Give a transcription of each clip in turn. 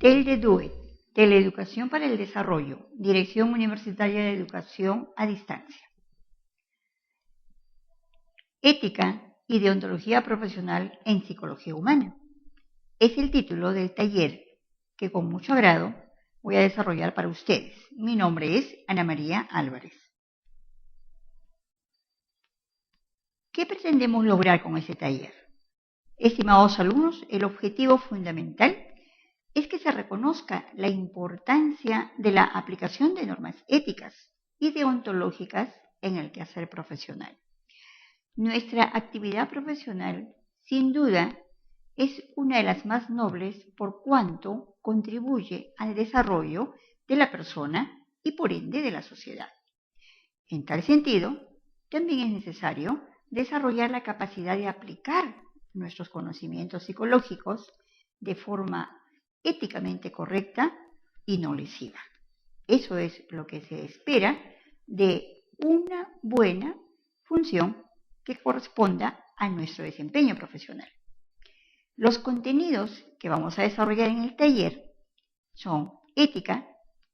TEL de DUET, Teleeducación para el Desarrollo, Dirección Universitaria de Educación a Distancia. Ética y deontología profesional en psicología humana. Es el título del taller que con mucho agrado voy a desarrollar para ustedes. Mi nombre es Ana María Álvarez. ¿Qué pretendemos lograr con este taller? Estimados alumnos, el objetivo fundamental es que se reconozca la importancia de la aplicación de normas éticas y deontológicas en el quehacer profesional. Nuestra actividad profesional, sin duda, es una de las más nobles por cuanto contribuye al desarrollo de la persona y por ende de la sociedad. En tal sentido, también es necesario desarrollar la capacidad de aplicar nuestros conocimientos psicológicos de forma éticamente correcta y no lesiva. Eso es lo que se espera de una buena función que corresponda a nuestro desempeño profesional. Los contenidos que vamos a desarrollar en el taller son ética,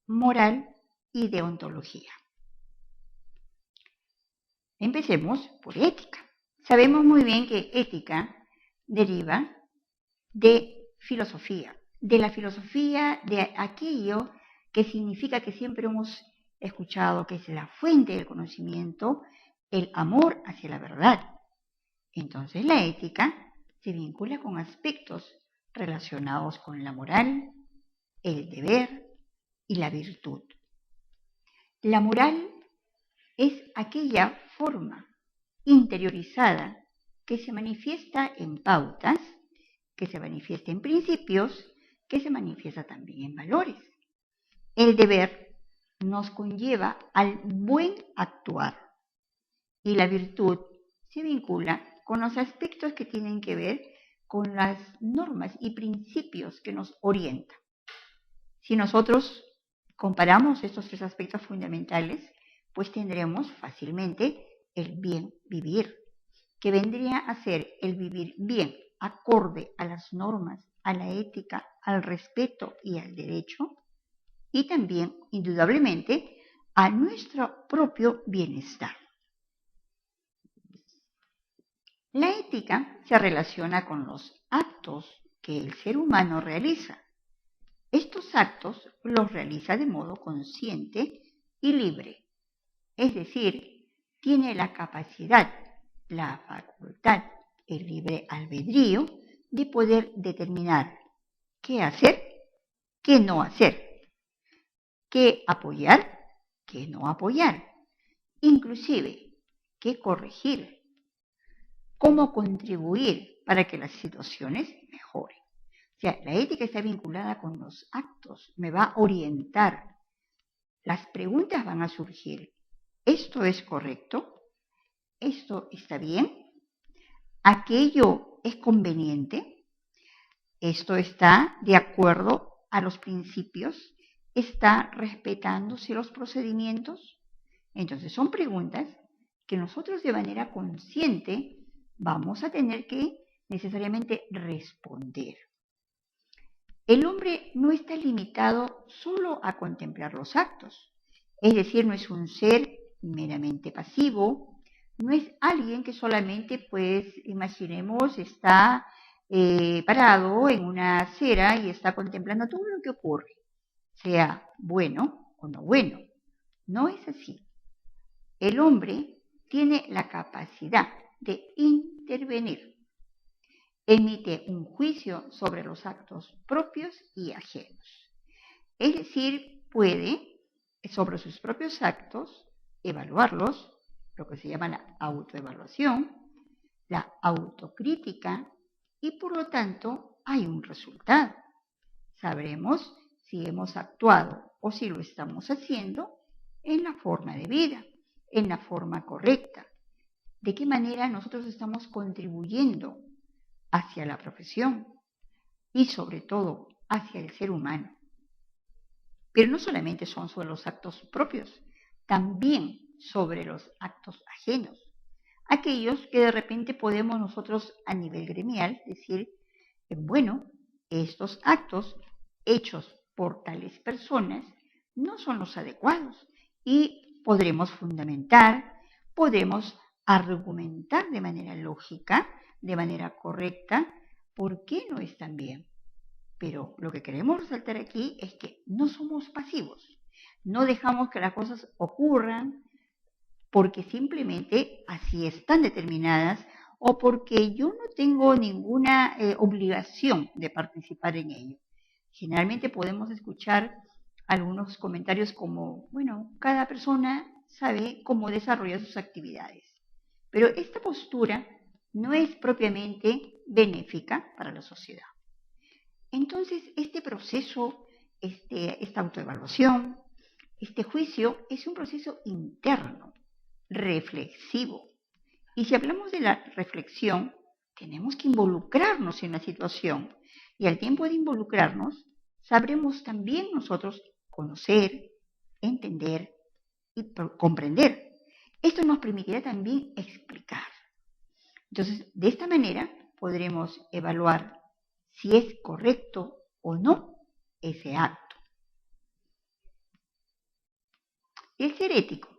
moral y deontología. Empecemos por ética. Sabemos muy bien que ética deriva de filosofía, de la filosofía de aquello que significa que siempre hemos escuchado que es la fuente del conocimiento, el amor hacia la verdad. Entonces la ética se vincula con aspectos relacionados con la moral, el deber y la virtud. La moral es aquella forma interiorizada que se manifiesta en pautas, que se manifiesta en principios, que se manifiesta también en valores. El deber nos conlleva al buen actuar y la virtud se vincula con los aspectos que tienen que ver con las normas y principios que nos orientan. Si nosotros comparamos estos tres aspectos fundamentales, pues tendremos fácilmente el bien vivir, que vendría a ser el vivir bien, acorde a las normas, a la ética, al respeto y al derecho, y también, indudablemente, a nuestro propio bienestar. La ética se relaciona con los actos que el ser humano realiza. Estos actos los realiza de modo consciente y libre, es decir, tiene la capacidad, la facultad, el libre albedrío de poder determinar qué hacer, qué no hacer, qué apoyar, qué no apoyar, inclusive qué corregir, cómo contribuir para que las situaciones mejoren. O sea, la ética está vinculada con los actos, me va a orientar. Las preguntas van a surgir. ¿Esto es correcto? ¿Esto está bien? ¿Aquello es conveniente? ¿Esto está de acuerdo a los principios? ¿Está respetándose los procedimientos? Entonces son preguntas que nosotros de manera consciente vamos a tener que necesariamente responder. El hombre no está limitado solo a contemplar los actos, es decir, no es un ser meramente pasivo, no es alguien que solamente, pues, imaginemos, está parado en una acera y está contemplando todo lo que ocurre, sea bueno o no bueno. No es así. El hombre tiene la capacidad de intervenir. Emite un juicio sobre los actos propios y ajenos. Es decir, puede, sobre sus propios actos, evaluarlos, lo que se llama la autoevaluación, la autocrítica, y por lo tanto hay un resultado. Sabremos si hemos actuado o si lo estamos haciendo en la forma de vida, en la forma correcta. De qué manera nosotros estamos contribuyendo hacia la profesión y sobre todo hacia el ser humano. Pero no solamente son sobre los actos propios, también sobre los actos ajenos. Aquellos que de repente podemos nosotros a nivel gremial decir, bueno, estos actos hechos por tales personas no son los adecuados y podremos fundamentar, podremos argumentar de manera lógica, de manera correcta, por qué no están bien. Pero lo que queremos resaltar aquí es que no somos pasivos, no dejamos que las cosas ocurran porque simplemente así están determinadas o porque yo no tengo ninguna obligación de participar en ello. Generalmente podemos escuchar algunos comentarios como, bueno, cada persona sabe cómo desarrolla sus actividades. Pero esta postura no es propiamente benéfica para la sociedad. Entonces, este proceso, esta autoevaluación, este juicio es un proceso interno, reflexivo. Y si hablamos de la reflexión, tenemos que involucrarnos en la situación. Y al tiempo de involucrarnos, sabremos también nosotros conocer, entender y comprender. Esto nos permitirá también explicar. Entonces, de esta manera podremos evaluar si es correcto o no ese acto. El ser ético.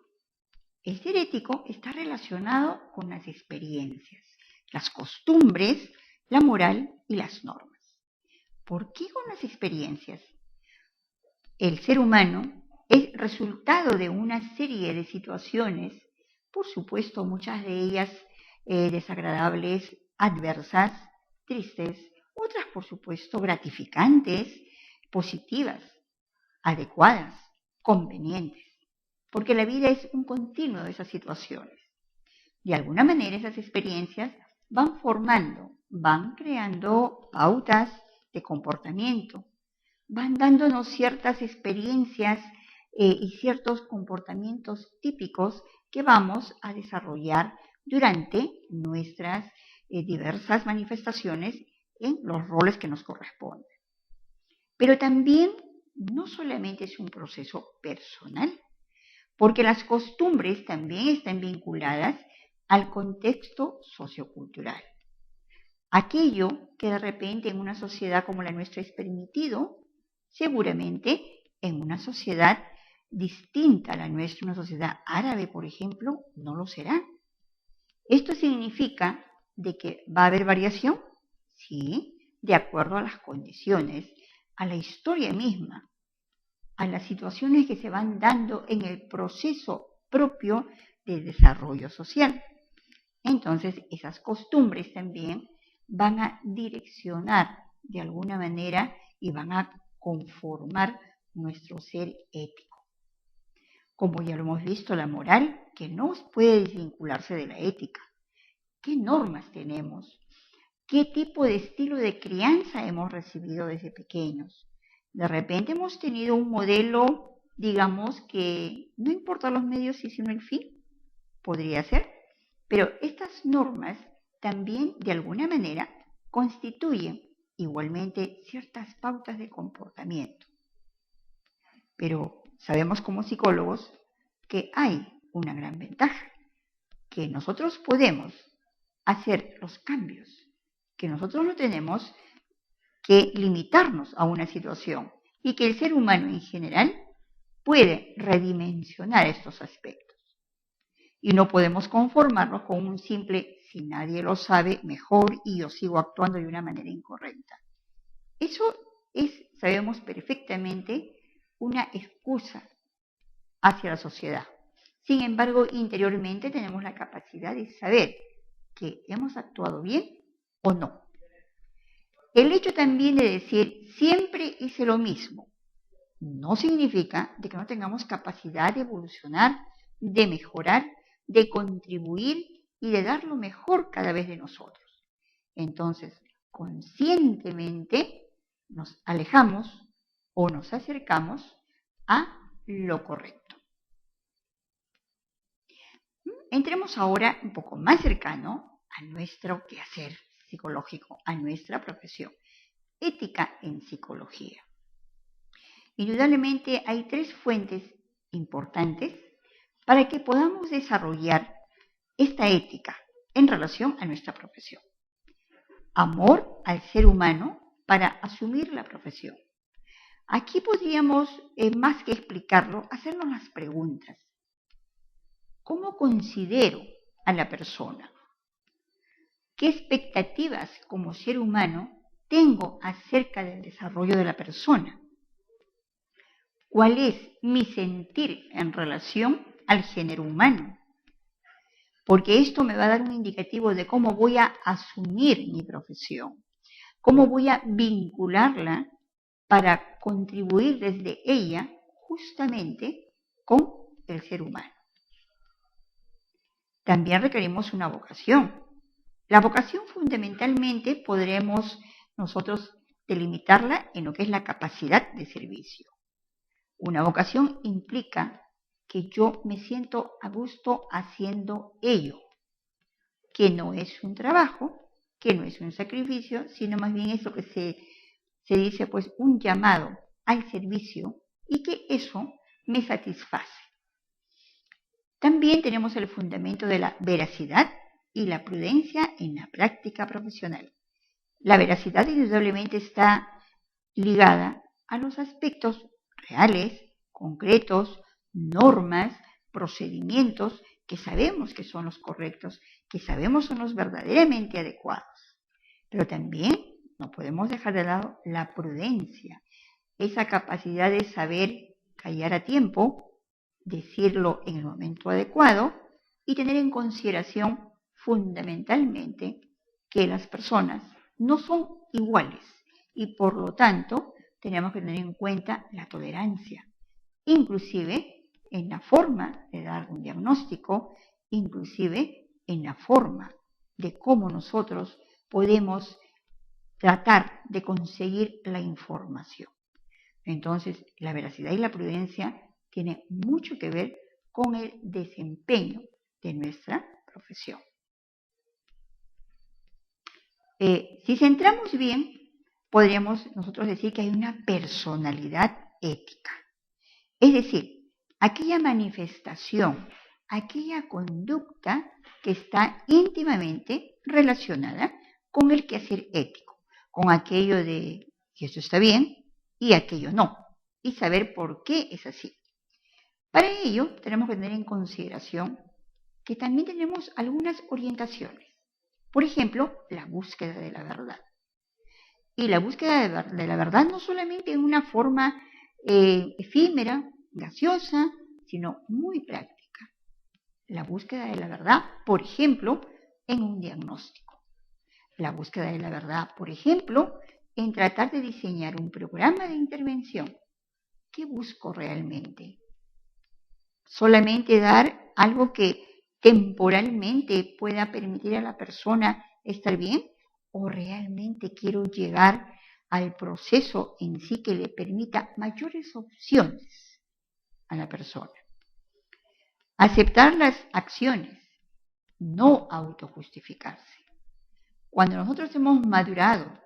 El ser ético está relacionado con las experiencias, las costumbres, la moral y las normas. ¿Por qué con las experiencias? El ser humano es resultado de una serie de situaciones, por supuesto muchas de ellas desagradables, adversas, tristes, otras por supuesto gratificantes, positivas, adecuadas, convenientes, porque la vida es un continuo de esas situaciones. De alguna manera esas experiencias van formando, van creando pautas de comportamiento, van dándonos ciertas experiencias y ciertos comportamientos típicos que vamos a desarrollar durante nuestras diversas manifestaciones en los roles que nos corresponden. Pero también no solamente es un proceso personal, porque las costumbres también están vinculadas al contexto sociocultural. Aquello que de repente en una sociedad como la nuestra es permitido, seguramente en una sociedad distinta a la nuestra, una sociedad árabe, por ejemplo, no lo será. ¿Esto significa de que va a haber variación? Sí, de acuerdo a las condiciones, a la historia misma, a las situaciones que se van dando en el proceso propio de desarrollo social. Entonces, esas costumbres también van a direccionar de alguna manera y van a conformar nuestro ser ético. Como ya lo hemos visto, la moral, que no puede desvincularse de la ética. ¿Qué normas tenemos? ¿Qué tipo de estilo de crianza hemos recibido desde pequeños? De repente hemos tenido un modelo, digamos, que no importa los medios, sino el fin, podría ser. Pero estas normas también, de alguna manera, constituyen igualmente ciertas pautas de comportamiento. Pero sabemos como psicólogos que hay una gran ventaja, que nosotros podemos hacer los cambios, que nosotros no tenemos que limitarnos a una situación y que el ser humano en general puede redimensionar estos aspectos. Y no podemos conformarnos con un simple, si nadie lo sabe, mejor y yo sigo actuando de una manera incorrecta. Eso es, sabemos perfectamente, una excusa hacia la sociedad. Sin embargo, interiormente tenemos la capacidad de saber que hemos actuado bien o no. El hecho también de decir siempre hice lo mismo no significa de que no tengamos capacidad de evolucionar, de mejorar, de contribuir y de dar lo mejor cada vez de nosotros. Entonces, conscientemente nos alejamos o nos acercamos a lo correcto. Entremos ahora un poco más cercano a nuestro quehacer psicológico, a nuestra profesión. Ética en psicología. Indudablemente hay tres fuentes importantes para que podamos desarrollar esta ética en relación a nuestra profesión. Amor al ser humano para asumir la profesión. Aquí podríamos, más que explicarlo, hacernos las preguntas. ¿Cómo considero a la persona? ¿Qué expectativas como ser humano tengo acerca del desarrollo de la persona? ¿Cuál es mi sentir en relación al género humano? Porque esto me va a dar un indicativo de cómo voy a asumir mi profesión, cómo voy a vincularla para contribuir desde ella justamente con el ser humano. También requerimos una vocación. La vocación fundamentalmente podremos nosotros delimitarla en lo que es la capacidad de servicio. Una vocación implica que yo me siento a gusto haciendo ello, que no es un trabajo, que no es un sacrificio, sino más bien es lo que se dice pues un llamado al servicio y que eso me satisface. También tenemos el fundamento de la veracidad y la prudencia en la práctica profesional. La veracidad indudablemente está ligada a los aspectos reales, concretos, normas, procedimientos que sabemos que son los correctos, que sabemos son los verdaderamente adecuados. Pero también no podemos dejar de lado la prudencia, esa capacidad de saber callar a tiempo, decirlo en el momento adecuado y tener en consideración fundamentalmente que las personas no son iguales y por lo tanto tenemos que tener en cuenta la tolerancia, inclusive en la forma de dar un diagnóstico, inclusive en la forma de cómo nosotros podemos tratar de conseguir la información. Entonces, la veracidad y la prudencia tienen mucho que ver con el desempeño de nuestra profesión. Si centramos bien, podríamos nosotros decir que hay una personalidad ética. Es decir, aquella manifestación, aquella conducta que está íntimamente relacionada con el quehacer ético, con aquello de que eso está bien y aquello no, y saber por qué es así. Para ello, tenemos que tener en consideración que también tenemos algunas orientaciones. Por ejemplo, la búsqueda de la verdad. Y la búsqueda de la verdad no solamente en una forma efímera, gaseosa, sino muy práctica. La búsqueda de la verdad, por ejemplo, en un diagnóstico. La búsqueda de la verdad, por ejemplo, en tratar de diseñar un programa de intervención. ¿Qué busco realmente? ¿Solamente dar algo que temporalmente pueda permitir a la persona estar bien? ¿O realmente quiero llegar al proceso en sí que le permita mayores opciones a la persona? Aceptar las acciones, no autojustificarse. Cuando nosotros hemos madurado,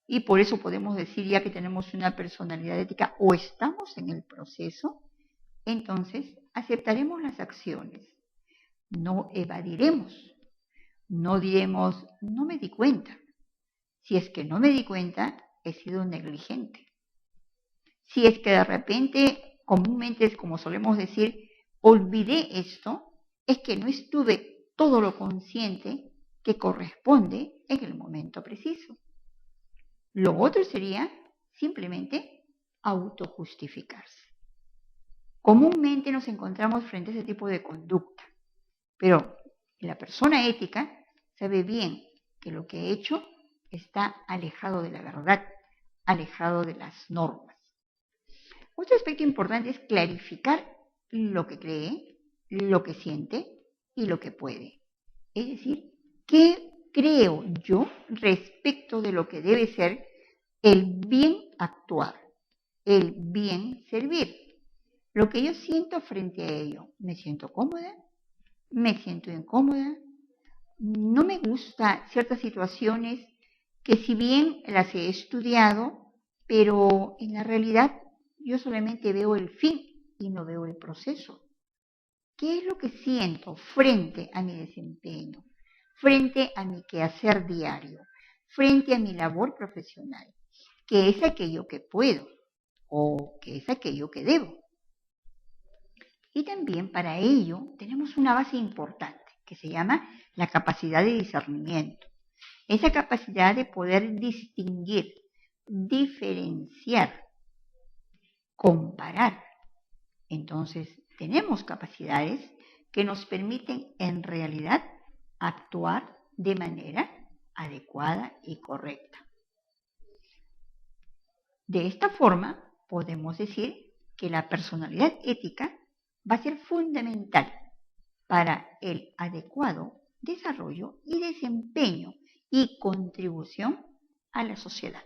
y por eso podemos decir ya que tenemos una personalidad ética o estamos en el proceso, entonces aceptaremos las acciones, no evadiremos, no diremos, no me di cuenta. Si es que no me di cuenta, he sido negligente. Si es que de repente, comúnmente es como solemos decir, olvidé esto, es que no estuve todo lo consciente que corresponde en el momento preciso. Lo otro sería simplemente autojustificarse. Comúnmente nos encontramos frente a ese tipo de conducta, pero la persona ética sabe bien que lo que ha hecho está alejado de la verdad, alejado de las normas. Otro aspecto importante es clarificar lo que cree, lo que siente y lo que puede. Es decir, ¿qué creo yo respecto de lo que debe ser el bien actuar, el bien servir? Lo que yo siento frente a ello, ¿me siento cómoda? ¿Me siento incómoda? No me gustan ciertas situaciones que si bien las he estudiado, pero en la realidad yo solamente veo el fin y no veo el proceso. ¿Qué es lo que siento frente a mi desempeño, frente a mi quehacer diario, frente a mi labor profesional? ¿Qué es aquello que puedo? o qué es aquello que debo. Y también para ello tenemos una base importante que se llama la capacidad de discernimiento. Esa capacidad de poder distinguir, diferenciar, comparar. Entonces, tenemos capacidades que nos permiten en realidad actuar de manera adecuada y correcta. De esta forma, podemos decir que la personalidad ética va a ser fundamental para el adecuado desarrollo y desempeño y contribución a la sociedad.